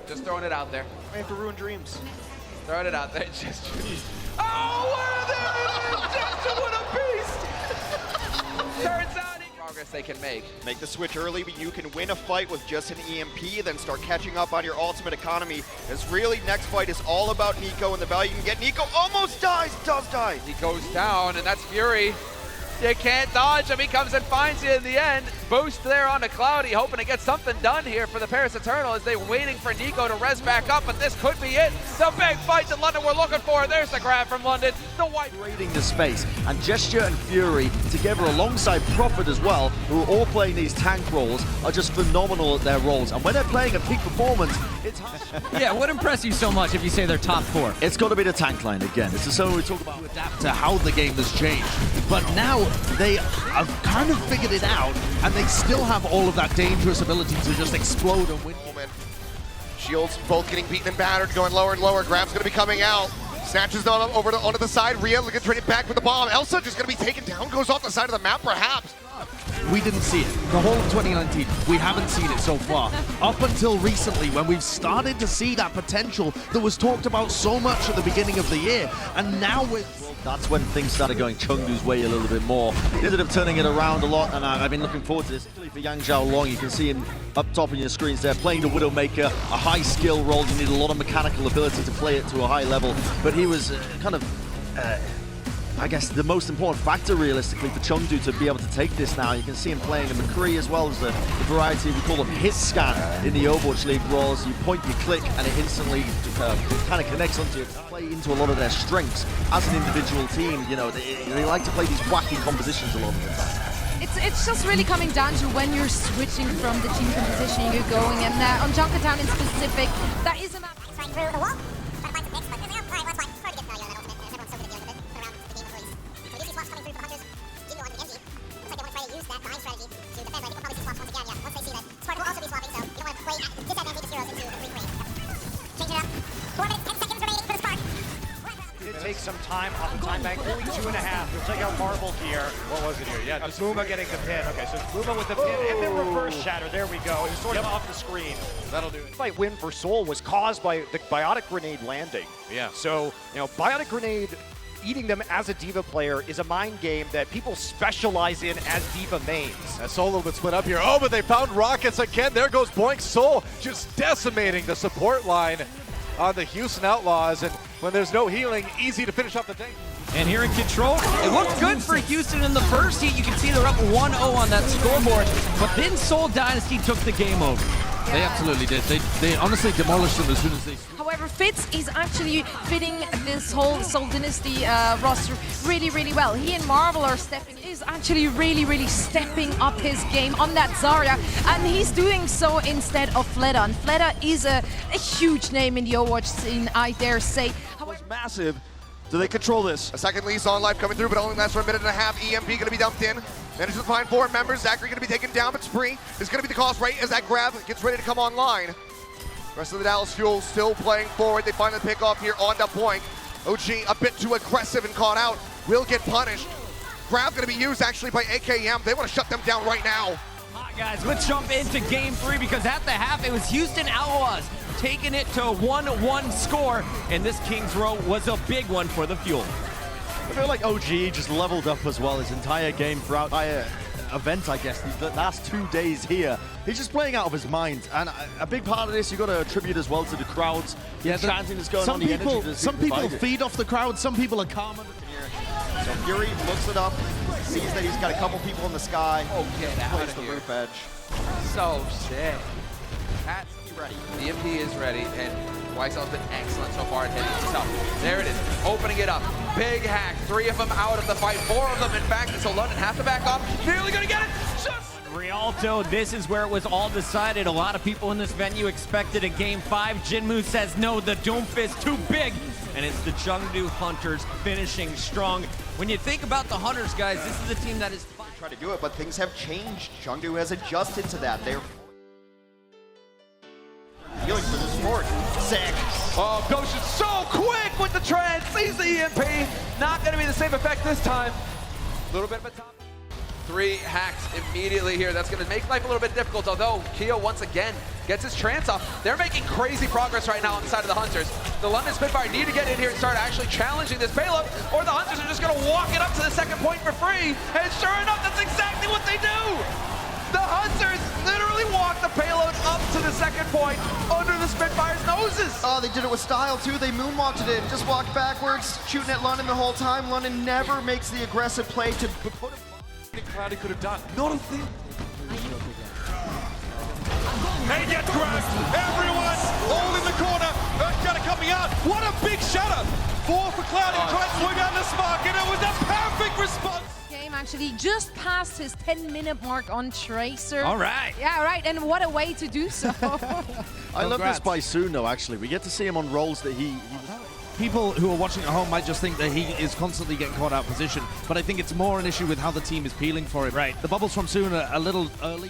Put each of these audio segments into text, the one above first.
Just throwing it out there. We have to ruin dreams. Throwing it out there. Just. Oh, what a beast! Turns out progress they can make. Make the switch early, but you can win a fight with just an EMP, then start catching up on your ultimate economy. As really, next fight is all about Nico and the value you can get. Nico almost dies, does die. He goes down, and that's Fury. You can't dodge him. He comes and finds you in the end. Boost there on the Cloudy, hoping to get something done here for the Paris Eternal as they're waiting for Nico to res back up, but this could be it. The big fight that London we're looking for. There's the grab from London. The white. Raiding the space, and Gesture and Fury together alongside Prophet as well, who are all playing these tank roles, are just phenomenal at their roles. And when they're playing at peak performance, it's yeah, what impressed you so much if you say they're top 4? It's got to be the tank line again. This is something we talk about to adapt to how the game has changed. But now they have kind of figured it out, and they still have all of that dangerous ability to just explode and win. Shields both getting beaten and battered, going lower and lower. Grab's going to be coming out. Snatches them over onto the side. Rhea gets ready back with the bomb. Elsa just going to be taken down, goes off the side of the map perhaps. We didn't see it. The whole of 2019, we haven't seen it so far. Up until recently, when we've started to see that potential that was talked about so much at the beginning of the year. And now that's when things started going Chengdu's way a little bit more. He ended up turning it around a lot, and I've been looking forward to this. Particularly for Yang Xiaolong, you can see him up top on your screens there, playing the Widowmaker, a high skill role. You need a lot of mechanical ability to play it to a high level, but he was I guess the most important factor realistically for Chengdu to be able to take this now. You can see him playing a McCree as well as the variety, we call them hit scan in the Overwatch League roles. You point, you click, and it instantly kind of connects onto you. Play into a lot of their strengths as an individual team. You know, they like to play these wacky compositions a lot of the time. It's just really coming down to when you're switching from the team composition you're going, and on Junkertown in specific, that is a map. Right through the wall. Trying to find some picks, but they're alright, that's fine. It's hard to get value on that ultimate, and everyone's so good at dealing with it around the game of release. So we do see swaps coming through for Hunters. Jingo onto Genji. Looks like they want to try to use that behind strategy to defend. I think we'll probably see swaps once again, yeah. Once they see that Spark will also be swapping, so you don't want to play disadvantageous heroes into the 3-3. Change it up. 4 minutes, 10 seconds remaining for the Spark. It takes some time off the time bank, only 2.5. We'll check out Marble here. What was it here? Yeah, just Boomer getting the pin. Okay, so Boomer with the pin and then reverse shatter. There we go. It's sort of off the screen. That'll do it. The fight win for Soul was caused by the Biotic Grenade landing. Yeah. So, you know, Biotic Grenade eating them as a D.Va player is a mind game that people specialize in as D.Va mains. Soul a little bit split up here. Oh, but they found rockets again. There goes Boink. Soul just decimating the support line on the Houston Outlaws, and when there's no healing, easy to finish off the tank. And here in control, it looked good for Houston in the first heat. You can see they're up 1-0 on that scoreboard, but then Seoul Dynasty took the game over. Yeah. They absolutely did. They honestly demolished them as soon as they... However, Fitz is actually fitting this whole Seoul Dynasty roster really, really well. He and Marvel are actually really stepping up his game on that Zarya, and he's doing so instead of Fleta. And Fleta is a huge name in the Overwatch scene, I dare say. However, massive. Do they control this? A second lease on life coming through, but only lasts for a minute and a half. EMP going to be dumped in. Manages to find 4 members. Zachary going to be taken down, but Spree is going to be the cost right as that grab gets ready to come online. Rest of the Dallas Fuel still playing forward. They finally pick off here on the point. OG a bit too aggressive and caught out. Will get punished. Grab going to be used actually by AKM. They want to shut them down right now. Guys, let's jump into game 3 because at the half it was Houston Outlaws taking it to a 1-1 score, and this King's Row was a big one for the Fuel. I feel like OG just leveled up as well his entire game throughout the event, I guess, the last 2 days here. He's just playing out of his mind, and a big part of this you got to attribute as well to the crowds. Yeah, the chanting that's going on, the energy. Some people feed off the crowd, some people are calm. So Fury looks it up, sees that he's got a couple people in the sky. Oh, get out plays of the here. roof edge. So sick. Pat's ready. The MP is ready, and YSL's been excellent so far at hitting stuff. There it is, opening it up. Big hack, 3 of them out of the fight, 4 of them in fact, and so London has to back up. Nearly gonna get it, just... Rialto, this is where it was all decided. A lot of people in this venue expected a game 5. Jinmu says no, the Doomfist too big, and it's the Chengdu Hunters finishing strong. When you think about the Hunters, guys, this is a team that is... Try to do it, but things have changed. Chengdu has adjusted to that. They're feeling for the sport. Sick. Oh, Goshen so quick with the trend, sees the EMP. Not gonna be the same effect this time. A little bit of a top. 3 hacks immediately here. That's going to make life a little bit difficult, although Keo once again gets his trance off. They're making crazy progress right now on the side of the Hunters. The London Spitfire need to get in here and start actually challenging this payload, or the Hunters are just going to walk it up to the second point for free. And sure enough, that's exactly what they do. The Hunters literally walk the payload up to the second point under the Spitfire's noses. Oh, they did it with style too. They moonwalked it in, just walked backwards, shooting at London the whole time. London never makes the aggressive play to put him. Cloudy could have done. Not a thing. They get grabbed. Everyone all in the corner. Earthshatter coming out. What a big shatter. 4 for Cloudy. Trying to swing out the spark, and it was a perfect response. Game actually just passed his 10-minute mark on Tracer. All right. Yeah, right. And what a way to do so. I love this by Soon, though, actually. We get to see him on roles that he people who are watching at home might just think that he is constantly getting caught out of position, but I think it's more an issue with how the team is peeling for him. Right. The bubbles from Soon are a little early.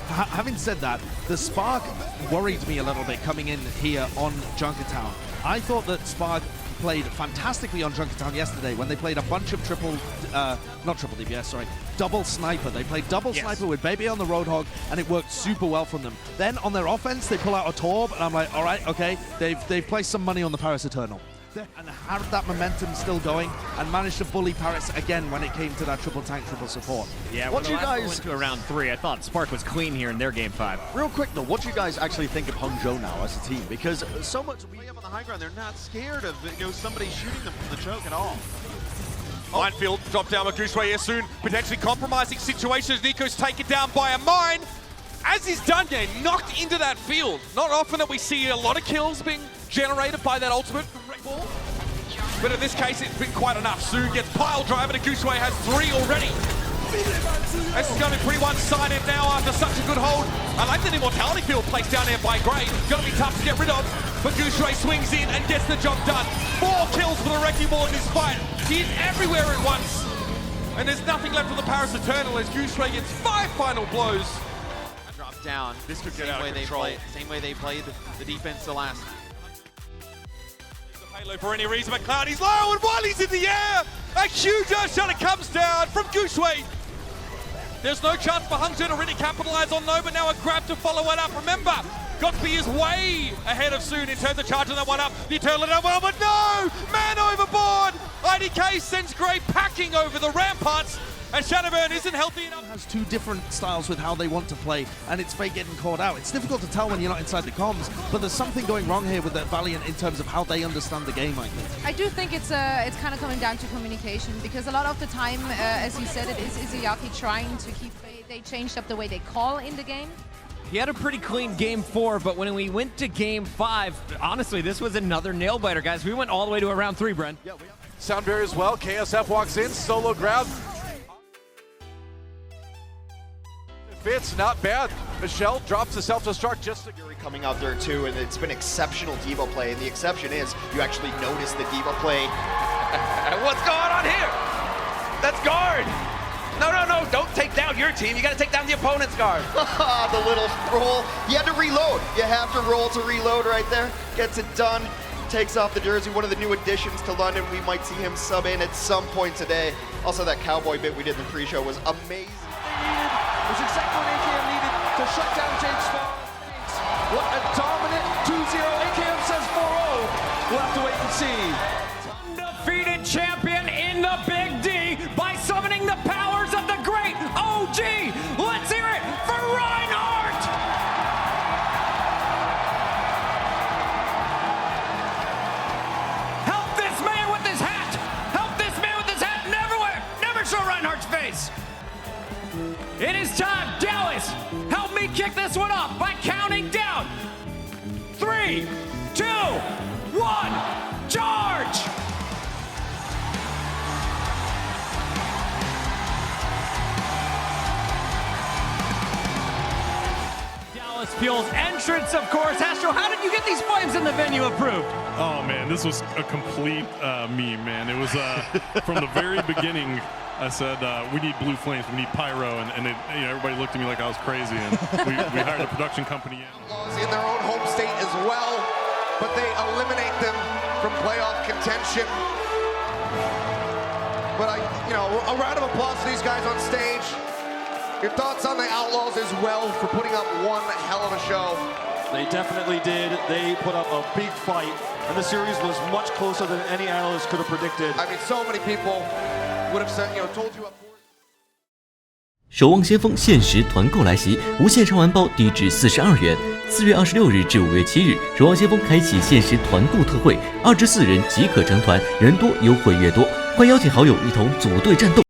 Having said that, the Spark worried me a little bit coming in here on Junkertown. I thought that Spark played fantastically on Junkertown yesterday when they played a bunch of double sniper. They played double sniper with Baby on the Roadhog, and it worked super well from them. Then on their offense, they pull out a Torb, and I'm like, all right, okay, they've placed some money on the Paris Eternal. And had that momentum still going and managed to bully Paris again when it came to that triple tank, triple support. Yeah, what when you the last one guys went to around 3, I thought Spark was clean here in their game 5. real quick though, what do you guys actually think of Hangzhou now as a team? Because so much Way up on the high ground, they're not scared of somebody shooting them from the choke at all. Minefield drop down with Gooseway here soon. Potentially compromising situations. Nico's taken down by a mine. As he's done, knocked into that field. Not often that we see a lot of kills being generated by that ultimate from Red Bull. But in this case, it's been quite enough. Soon gets pile driver to Gooseway, has 3 already. This is going to be pretty one-sided now after such a good hold. I like that immortality field placed down there by Gray. Going to be tough to get rid of, but Gooseway swings in and gets the job done. 4 kills for the Wrecking Ball in this fight. He's everywhere at once. And there's nothing left for the Paris Eternal as Gooseway gets 5 final blows. Drops down. This could get out of control. Same way they played the defense the last. Halo for any reason, but Cloudy's low, and while he's in the air, a huge Earthshatter comes down from Gooseway. There's no chance for Hangzhou to really capitalize on no, but now a grab to follow it up. Remember, Gotsby is way ahead of Soon in terms of charging that one up. The Eternal done well, but no! Man overboard! IDK sends Gray packing over the ramparts, and Shadowburn isn't healthy enough. has 2 different styles with how they want to play, and it's fake getting caught out. It's difficult to tell when you're not inside the comms, but there's something going wrong here with the Valiant in terms of how they understand the game, I think. I do think it's kind of coming down to communication, because a lot of the time, as you said, it is Izuyaki trying to keep. They changed up the way they call in the game. He had a pretty clean game 4, but when we went to game 5, honestly, this was another nail biter, guys. We went all the way to around 3, Bren. Yeah, Sound barrier as well. KSF walks in, solo grab. Fits, not bad. Michelle drops the self-destruct just to Coming out there too, and it's been exceptional Devo play, and the exception is you actually notice the Devo play. What's going on here? That's guard. No, don't take down your team. You got to take down the opponent's guard. The little roll. You had to reload. You have to roll to reload right there. Gets it done. Takes off the jersey. One of the new additions to London. We might see him sub in at some point today. Also, that cowboy bit we did in the pre-show was amazing. It was exactly what AKM needed to shut down Jake's fall. What a dominant 2-0. AKM says 4-0. We'll have to wait and see. Undefeated champion in the Big D by summoning the powers of the great OG. Let's hear it for Reinhardt. Help this man with his hat. Help this man with his hat. Never show Reinhardt's face. It is time, Dallas. Help me kick this one off by counting down. 3, 2, 1, charge! Dallas Fuel's entrance, of course. Astro, how did you get these flames in the venue approved? Oh man, this was a complete meme, man. It was from the very beginning. I said, we need blue flames, we need pyro, and everybody looked at me like I was crazy, and we hired a production company In their own home state as well, but they eliminate them from playoff contention. But a round of applause to these guys on stage. Your thoughts on the Outlaws as well for putting up one hell of a show? They definitely did. They put up a big fight, and the series was much closer than any analyst could have predicted. I mean, so many people would have said, told you up. 守望先锋限时团购来袭，无限上完包低至42元。4月26日至5月7日，守望先锋开启限时团购特惠，2至4人即可成团，人多优惠越多。快邀请好友一同组队战斗。